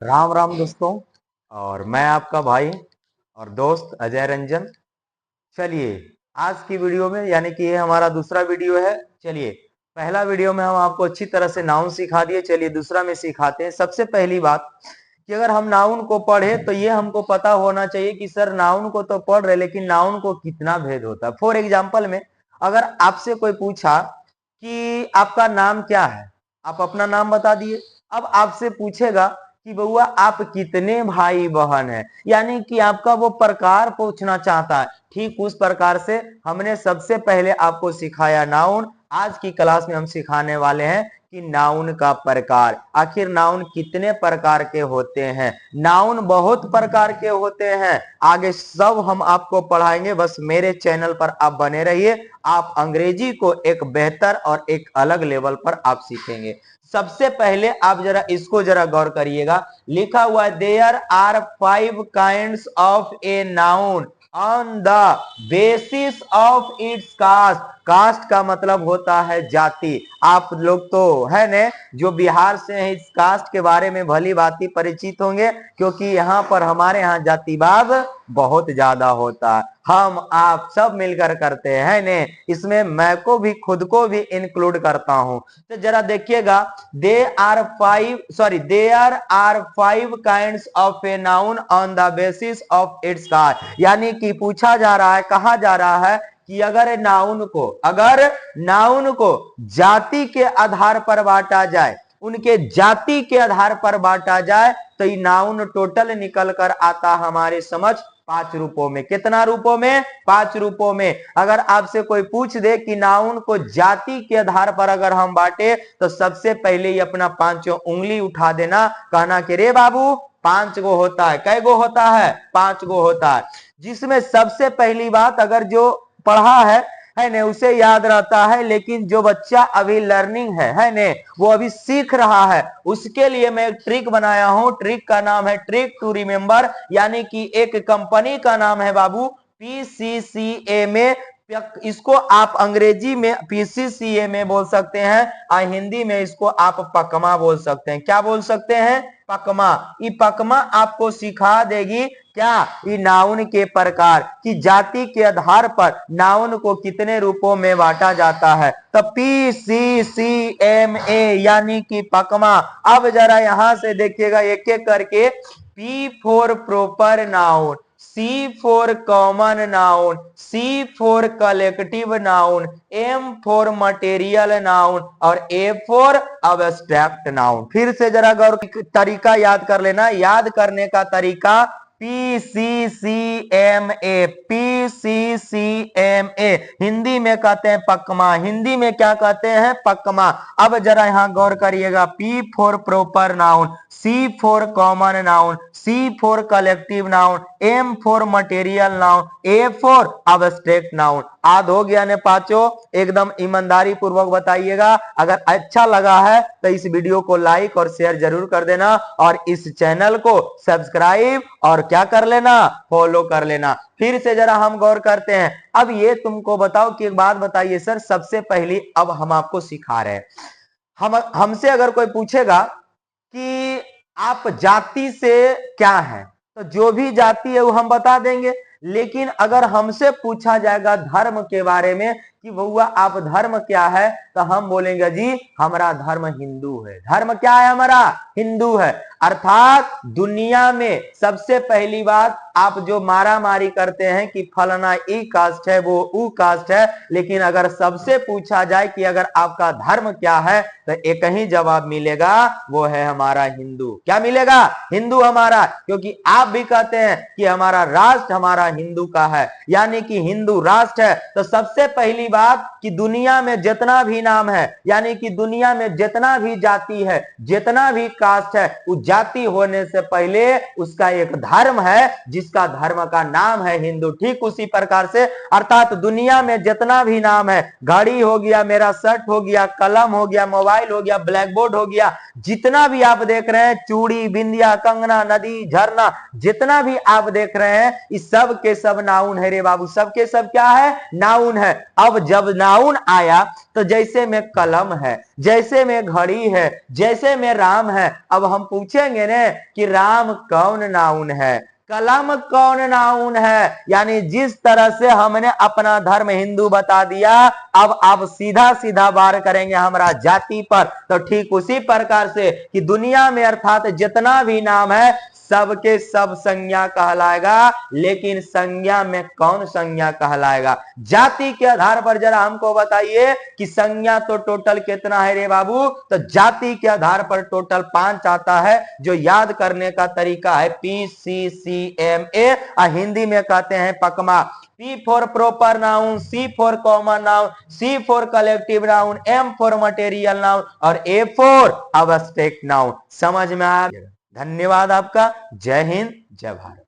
राम राम दोस्तों। और मैं आपका भाई और दोस्त अजय रंजन। चलिए आज की वीडियो में यानी कि ये हमारा दूसरा वीडियो है। चलिए पहला वीडियो में हम आपको अच्छी तरह से नाउन सिखा दिए, चलिए दूसरा में सिखाते हैं। सबसे पहली बात कि अगर हम नाउन को पढ़े तो ये हमको पता होना चाहिए कि सर नाउन को तो पढ़ रहे लेकिन नाउन को कितना भेद होता है। फॉर एग्जाम्पल में अगर आपसे कोई पूछा कि आपका नाम क्या है, आप अपना नाम बता दिए। अब आपसे पूछेगा कि बउआ आप कितने भाई बहन हैं, यानी कि आपका वो प्रकार पूछना चाहता है। ठीक उस प्रकार से हमने सबसे पहले आपको सिखाया नाउन। आज की क्लास में हम सिखाने वाले हैं कि नाउन का प्रकार, आखिर नाउन कितने प्रकार के होते हैं। नाउन बहुत प्रकार के होते हैं, आगे सब हम आपको पढ़ाएंगे। बस मेरे चैनल पर आप बने रहिए, आप अंग्रेजी को एक बेहतर और एक अलग लेवल पर आप सीखेंगे। सबसे पहले आप जरा इसको जरा गौर करिएगा, लिखा हुआ है there are 5 kinds of a noun on the basis of its caste. Caste का मतलब होता है जाति। आप लोग तो है ने जो बिहार से हैं, इस कास्ट के बारे में भली भांति परिचित होंगे, क्योंकि यहाँ पर हमारे यहाँ जातिवाद बहुत ज्यादा होता है। हम आप सब मिलकर करते हैं ने, इसमें मैं को भी खुद को भी इंक्लूड करता हूं। तो जरा देखिएगा, there are 5 kinds of a noun on the basis of its caste. यानी कि पूछा जा रहा है, कहा जा रहा है कि अगर नाउन को जाति के आधार पर बांटा जाए, उनके जाति के आधार पर बांटा जाए, तो ये नाउन टोटल निकल कर आता हमारे समझ 5 रूपों में। कितना रूपों में? 5 रूपों में। अगर आपसे कोई पूछ दे कि नाउन को जाति के आधार पर अगर हम बांटे, तो सबसे पहले ही अपना 5 उंगली उठा देना, कहना कि रे बाबू 5 गो होता है। कै गो होता है? 5 गो होता है। जिसमें सबसे पहली बात, अगर जो पढ़ा है ने, उसे याद रहता है, लेकिन जो बच्चा अभी लर्निंग है ने, वो अभी सीख रहा है, उसके लिए मैं एक ट्रिक बनाया हूं। ट्रिक का नाम है ट्रिक टू रिमेंबर, यानी कि एक कंपनी का नाम है बाबू PCCMA। इसको आप अंग्रेजी में PCCMA बोल सकते हैं और हिंदी में इसको आप पकमा बोल सकते हैं। क्या बोल सकते हैं? पकमा। ये पकमा आपको सिखा देगी क्या? ये नाउन के प्रकार की जाति के आधार पर नाउन को कितने रूपों में बांटा जाता है। तो PCCMA यानी कि पकमा। अब जरा यहां से देखिएगा एक एक करके। P for proper noun, C for common noun, C for collective noun, M for material noun और A फॉर अब्स्ट्रैक्ट नाउन। फिर से जरा गौर तरीका याद कर लेना। याद करने का तरीका PCCMA, PCCMA हिंदी में कहते हैं पकमा। हिंदी में क्या कहते हैं? पकमा। अब जरा यहां गौर करिएगा, P for proper noun, C for common noun, C for collective noun, M for material noun, A for abstract noun. याद हो गया ने पांचों? एकदम ईमानदारी पूर्वक बताइएगा। अगर अच्छा लगा है तो इस वीडियो को लाइक और शेयर जरूर कर देना, और इस चैनल को सब्सक्राइब और क्या कर लेना? फॉलो कर लेना। फिर से जरा हम गौर करते हैं। अब ये तुमको बताओ कि एक बात बताइए सर, सबसे पहली अब हम आपको सिखा रहे हैं, हमसे अगर कोई पूछेगा कि आप जाति से क्या है, तो जो भी जाति है वो हम बता देंगे। लेकिन अगर हमसे पूछा जाएगा धर्म के बारे में कि बउआ आप धर्म क्या है, तो हम बोलेंगे जी हमारा धर्म हिंदू है। धर्म क्या है? हमारा हिंदू है। अर्थात दुनिया में सबसे पहली बात, आप जो मारा मारी करते हैं कि फलाना ई कास्ट है वो ऊ कास्ट है, लेकिन अगर सबसे पूछा जाए कि अगर आपका धर्म क्या है, तो एक ही जवाब मिलेगा, वो है हमारा हिंदू। क्या मिलेगा? हिंदू हमारा। क्योंकि आप भी कहते हैं कि हमारा राष्ट्र हमारा हिंदू का है, यानी कि हिंदू राष्ट्र है। तो सबसे पहली बात कि दुनिया में जितना भी नाम है, यानी कि दुनिया में जितना भी जाति है, जितना भी कास्ट है, उस जाति होने से पहले उसका एक धर्म है, जिसका धर्म का नाम है हिंदू। ठीक उसी प्रकार से अर्थात दुनिया में जितना भी नाम है, घड़ी हो गया, मेरा शर्ट हो गया, कलम हो गया, मोबाइल हो गया, ब्लैक बोर्ड हो गया, जितना भी आप देख रहे हैं, चूड़ी, बिंदिया, कंगना, नदी, झरना, जितना भी आप देख रहे हैं, इस सब के सब नाउन है रे बाबू। सब के सब क्या है? नाउन है। अब जब नाउन आया तो जैसे में कलम है, जैसे में घड़ी है, जैसे में राम है। अब हम पूछेंगे ने कि राम कौन नाउन है, कलम कौन नाउन है। यानी जिस तरह से हमने अपना धर्म हिंदू बता दिया, अब आप सीधा सीधा वार करेंगे हमारा जाति पर, तो ठीक उसी प्रकार से कि दुनिया में अर्थात जितना भी नाम है सबके सब संज्ञा कहलाएगा, लेकिन संज्ञा में कौन संज्ञा कहलाएगा। जाति के आधार पर जरा हमको बताइए कि संज्ञा तो टोटल कितना है रे बाबू, तो जाति के आधार पर टोटल 5 आता है, जो याद करने का तरीका है PCCMA, हिंदी में कहते हैं पकमा। P for proper noun, C for common noun, C for collective noun, M for material noun और A फॉर अब्स्ट्रैक्ट नाउन। समझ में आ गया? धन्यवाद आपका। जय हिंद, जय भारत।